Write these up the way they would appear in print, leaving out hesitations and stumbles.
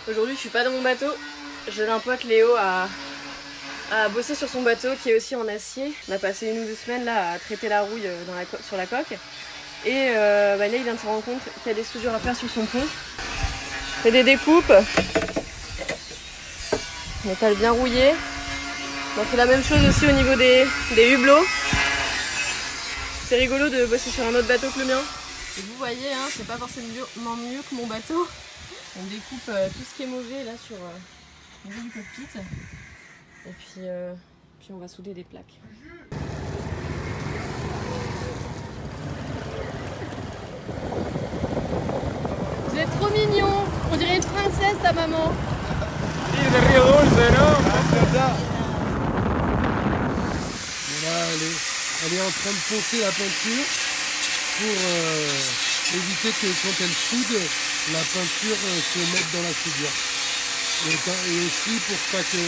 Aujourd'hui je suis pas dans mon bateau, j'aide un pote Léo à bosser sur son bateau qui est aussi en acier. On a passé 1 ou 2 semaines là à traiter la rouille sur la coque. Et là il vient de se rendre compte qu'il y a des soudures à faire sur son pont. Il y a des découpes. Métal bien rouillé. On fait la même chose aussi au niveau des hublots. C'est rigolo de bosser sur un autre bateau que le mien. Et vous voyez, hein, c'est pas forcément mieux que mon bateau. On découpe tout ce qui est mauvais là sur le niveau du cockpit. Et puis on va souder des plaques. Vous êtes trop mignons. On dirait une princesse ta maman. Voilà, elle est en train de poncer la peinture pour éviter que quand elle soude, la peinture se mette dans la soudure. Et aussi pour pas que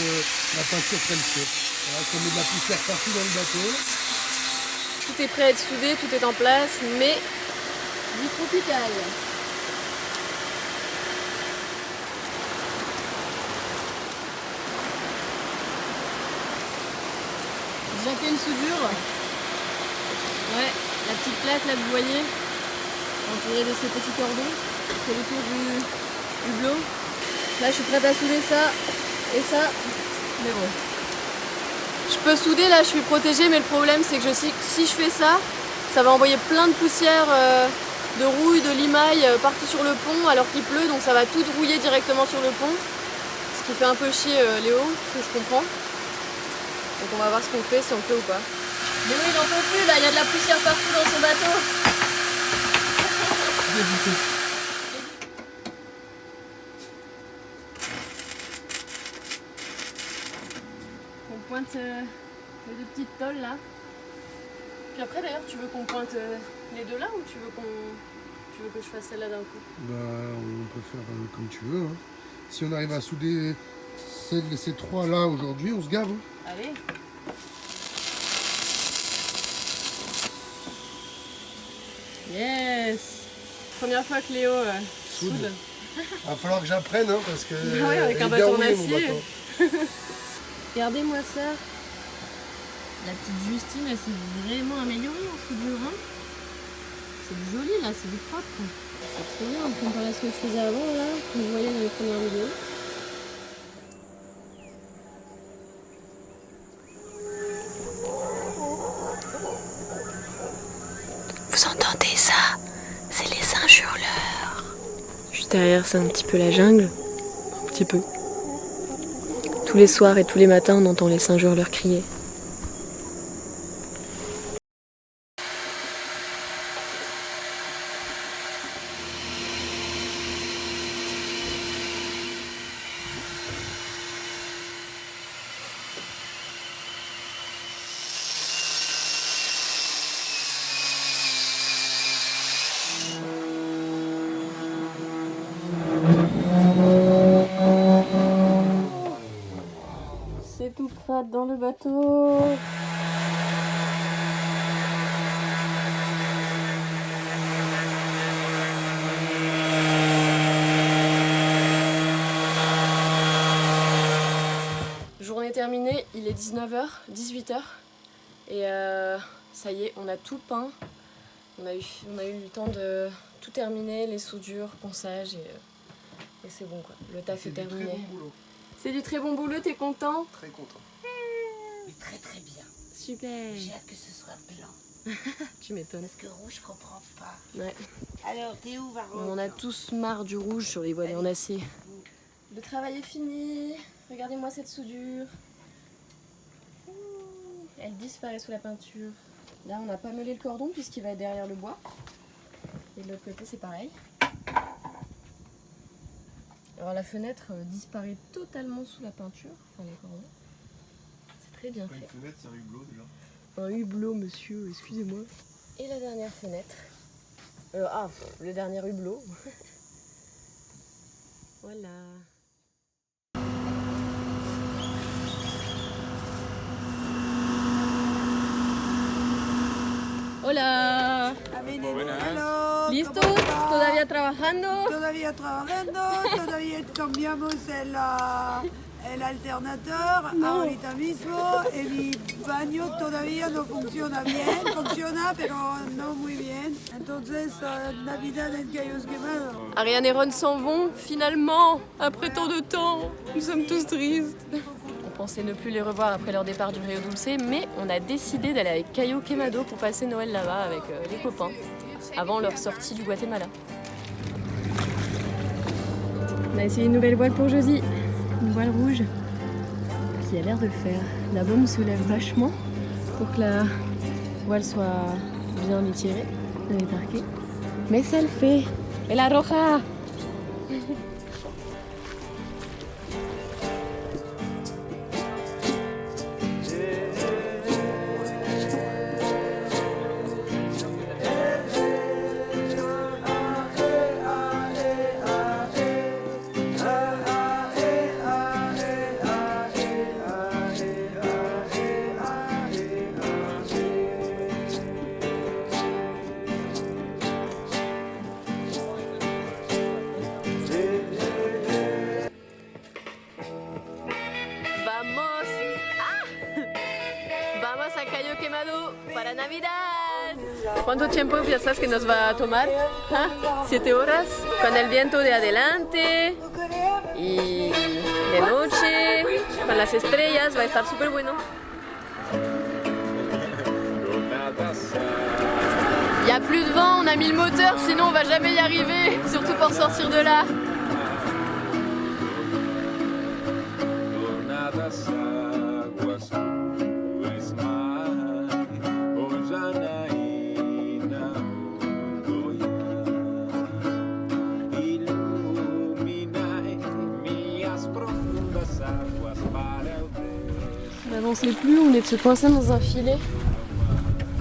la peinture prenne feu. Voilà, on met de la poussière partout dans le bateau. Tout est prêt à être soudé, tout est en place, mais du tropical. J'ai déjà fait une soudure. Ouais, la petite plaque là que vous voyez, entourée de ces petits cordons, c'est le tour du hublot. Là je suis prête à souder ça et ça, mais bon. Je peux souder là, je suis protégée, mais le problème c'est que si je fais ça, ça va envoyer plein de poussière, de rouille, de limaille partout sur le pont alors qu'il pleut, donc ça va tout rouiller directement sur le pont. Ce qui fait un peu chier Léo, ce que je comprends. Donc on va voir ce qu'on fait, si on le fait ou pas. Mais oui, il n'en peut plus là, il y a de la poussière partout dans son bateau. On pointe les 2 petites tôles là. Puis après d'ailleurs, tu veux qu'on pointe les 2 là ou tu veux que je fasse celle-là d'un coup? Bah, on peut faire comme tu veux. Hein. Si on arrive à souder ces 3 là aujourd'hui, on se gave. Hein. Allez. Yes. Première fois que Léo soude. Il va falloir que j'apprenne, hein, parce que Ouais, avec un bateau en acier. Regardez-moi ça. La petite Justine, elle s'est vraiment améliorée en soudure. Hein. C'est joli là, c'est du propre. C'est trop bien comparé à ce que je faisais avant là, que vous voyez dans les premières vidéos. Vous entendez ça? C'est les singes hurleurs. Juste derrière, c'est un petit peu la jungle. Un petit peu. Tous les soirs et tous les matins, on entend les singes hurleurs crier. C'est tout crade dans le bateau. Journée terminée, il est 19h, 18h. Et ça y est, on a tout peint. On a eu le temps de tout terminer, les soudures, ponçage et c'est bon quoi. Le taf est terminé. C'est du très bon boulot, t'es content? Très content. Mais très très bien. Super. J'ai hâte que ce soit blanc. Tu m'étonnes. Parce que rouge, je comprends pas. Ouais. Alors, t'es où, Varro? On a tous marre du rouge sur les voiles en acier. Le travail est fini. Regardez-moi cette soudure. Elle disparaît sous la peinture. Là, on n'a pas meulé le cordon puisqu'il va être derrière le bois. Et de l'autre côté, c'est pareil. Alors la fenêtre disparaît totalement sous la peinture. Enfin, les cordons. C'est très bien fait. Une fenêtre, c'est un hublot déjà. Un hublot, monsieur, excusez-moi. Et la dernière fenêtre. Le dernier hublot. Voilà. Hola. Hello. ¿Listos? ¿Cómo está? ¿Todavía trabajando? Todavía trabajando, todavía cambiamos el alternador ahorita mismo. Mi baño todavía no funciona bien, funciona pero no muy bien. Entonces, Navidad en Cayos Quemados. Ariane et Ron s'en vont, finalement, après tant de temps. Nous sommes tous tristes. On pensait ne plus les revoir après leur départ du Rio Dulce, mais on a décidé d'aller avec Cayo Quemado pour passer Noël là-bas avec les copains, avant leur sortie du Guatemala. On a essayé une nouvelle voile pour Josie, une voile rouge, qui a l'air de le faire. La baume soulève vachement pour que la voile soit bien étirée, bien étarquée. Mais ça le fait. Et la roja! Vamos! ¡Ah! Vamos a Cayo Quemado para Navidad. ¿Cuánto tiempo piensas que nos va a tomar? ¿Ah? 7 horas. Con el viento de adelante y de noche, con las estrellas, va a estar súper bueno. Il n'y a plus de vent, on a mis le moteur, sinon on va jamais y arriver, surtout pour sortir de là. On n'avançait plus, on est se coincer dans un filet.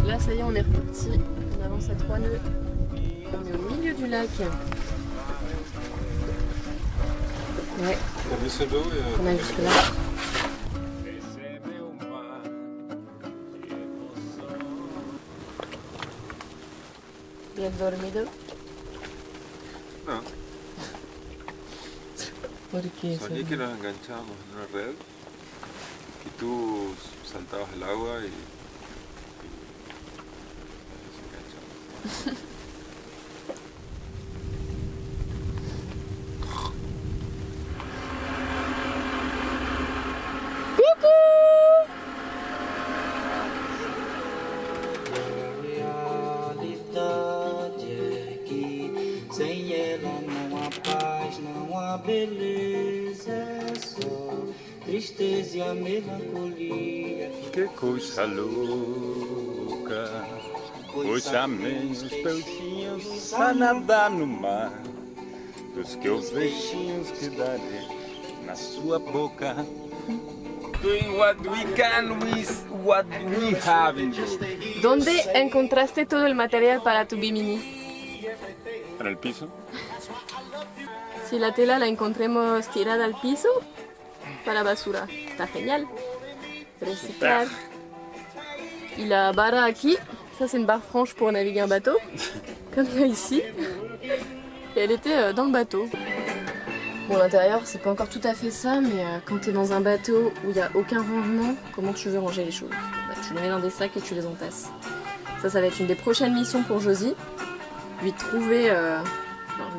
Là, ça y est, on est reparti. On avance à 3 nœuds. On est au milieu du lac. Ouais. On a jusque là. Bien dormido. No, ¿Por qué? soñé que nos enganchábamos en una red, que tú saltabas al agua y nos enganchamos. Sem ela não há paz, não há beleza, é só tristeza e a melancolia. Que coisa louca, puxa-me os peixinhos a nadar no mar, dos que os beijinhos que darei na sua boca. Doing what we can with what we have in you. ¿Dónde encontraste todo el material para tu bimini? ¿En el piso? Si la tela la encontremos tirada al piso, para basura. Está genial. Reciclar. Y la barre aquí, ça c'est une barre franche pour naviguer un bateau, comme il y a ici. Et elle était dans le bateau. Bon, l'intérieur, c'est pas encore tout à fait ça, mais quand tu es dans un bateau où il n'y a aucun rangement, comment tu veux ranger les choses? Bah, tu les mets dans des sacs et tu les entasses. Ça va être une des prochaines missions pour Josie. Lui trouver,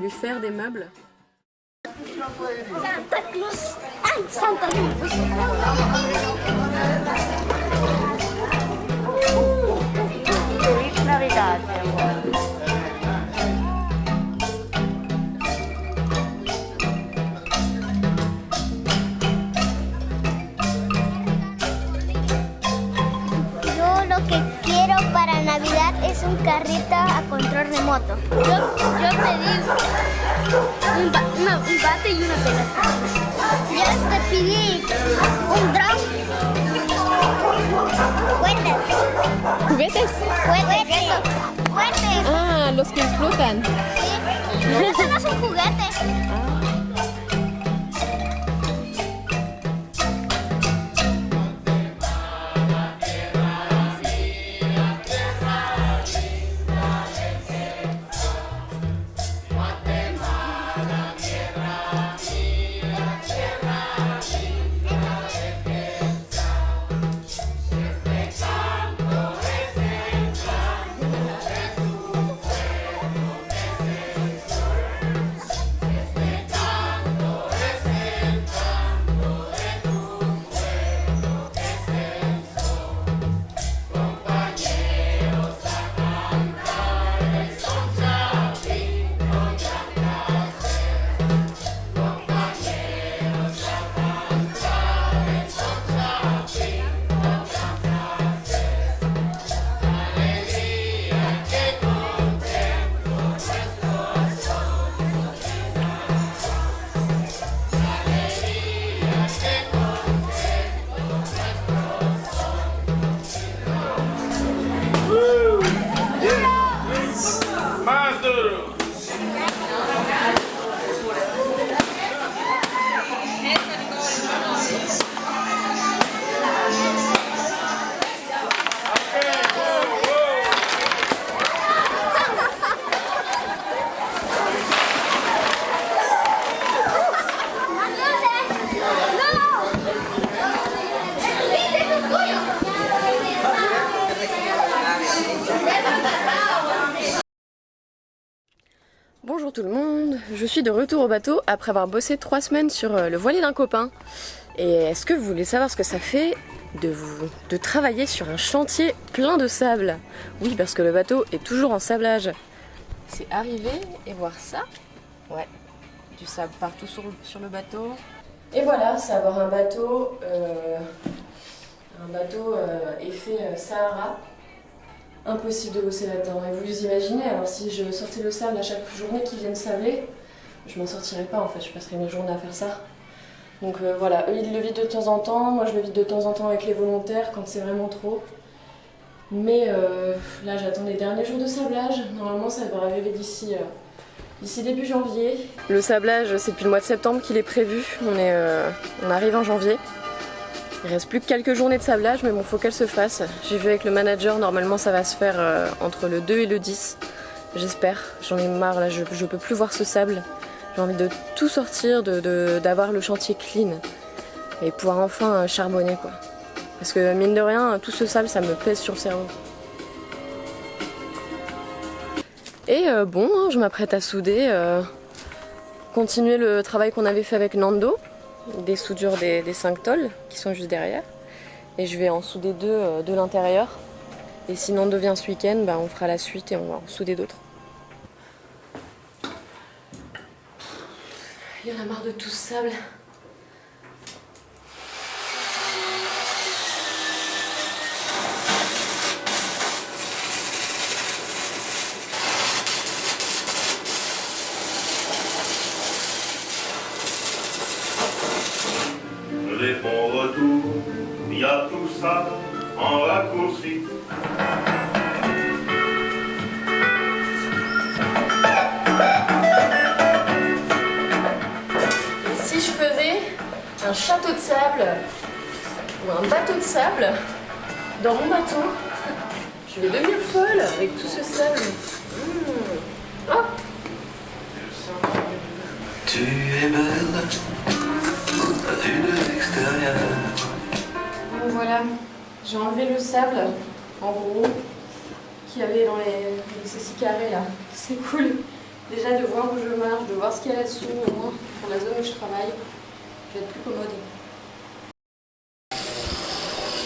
lui faire des meubles. Santa Claus. Ay, Santa Claus. Feliz Navidad, mi amor. Yo lo que quiero para Navidad es un carrito a control remoto. Yo pedí un bate y una pelota. Yo te pedí un dron. Juguetes. ¿Juguetes? Juguetes. Ah, los que explotan. Sí. Eso no es un juguete. Bonjour tout le monde, je suis de retour au bateau après avoir bossé 3 semaines sur le voilier d'un copain. Et est-ce que vous voulez savoir ce que ça fait de travailler sur un chantier plein de sable? Oui, parce que le bateau est toujours en sablage. C'est arriver et voir ça. Ouais, du sable partout sur le bateau. Et voilà, c'est avoir un bateau effet Sahara. Impossible de bosser là-dedans. Et vous imaginez, alors si je sortais le sable à chaque journée qu'ils viennent sabler, je m'en sortirais pas en fait, je passerais mes journées à faire ça. Donc voilà, eux ils le vident de temps en temps, moi je le vide de temps en temps avec les volontaires quand c'est vraiment trop. Mais là j'attends les derniers jours de sablage, normalement ça devrait arriver d'ici début janvier. Le sablage c'est depuis le mois de septembre qu'il est prévu, on arrive en janvier. Il reste plus que quelques journées de sablage, mais bon, faut qu'elle se fasse. J'ai vu avec le manager, normalement ça va se faire entre le 2 et le 10. J'espère. J'en ai marre, là, je peux plus voir ce sable. J'ai envie de tout sortir, d'avoir le chantier clean. Et pouvoir enfin charbonner, quoi. Parce que mine de rien, tout ce sable, ça me pèse sur le cerveau. Et bon, hein, je m'apprête à souder. Continuer le travail qu'on avait fait avec Nando. Des soudures des 5 tôles qui sont juste derrière. Et je vais en souder 2 de l'intérieur. Et si Nando vient ce week-end, bah, on fera la suite et on va en souder d'autres. Il y en a marre de tout ce sable. Les bons retours, il y a tout ça en raccourci. Et si je faisais un château de sable ou un bateau de sable dans mon bateau, je vais devenir folle avec tout ce sable. Oh. Tu es belle. Donc voilà, j'ai enlevé le sable, en gros, qu'il y avait dans ces 6 carrés là. C'est cool déjà de voir où je marche, de voir ce qu'il y a là-dessous, au moins pour la zone où je travaille, je vais être plus commode.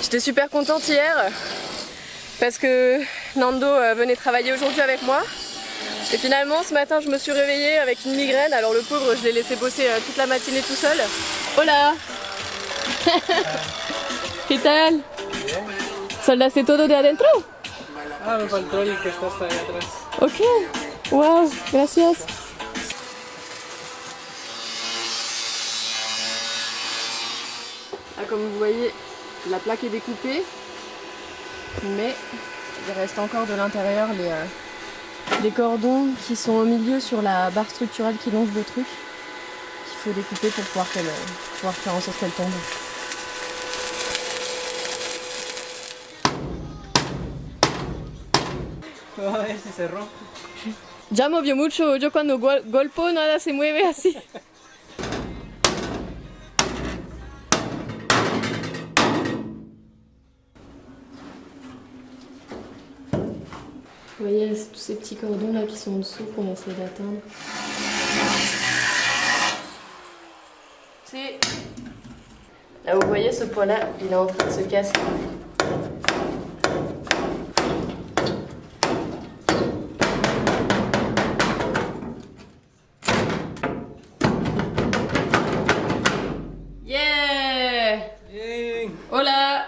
J'étais super contente hier parce que Nando venait travailler aujourd'hui avec moi. Et finalement ce matin je me suis réveillée avec une migraine, alors le pauvre je l'ai laissé bosser toute la matinée tout seul. Hola. ¿Qué tal? ¿Soldaste todo de adentro? Ah, me faltó el que está hasta ahí atrás. Ok. Wow, gracias. Ah, comme vous voyez, la plaque est découpée, mais il reste encore de l'intérieur les cordons qui sont au milieu sur la barre structurelle qui longe le truc. Il faut découper pour pouvoir faire en sorte qu'elle tombe. Si se rompe. Ya movió mucho, yo cuando golpeo nada se mueve así. Vous voyez, tous ces petits cordons là qui sont en dessous qu'on essaie d'atteindre. Là vous voyez ce poids là, il est en train de se casser. Yeah! Hola!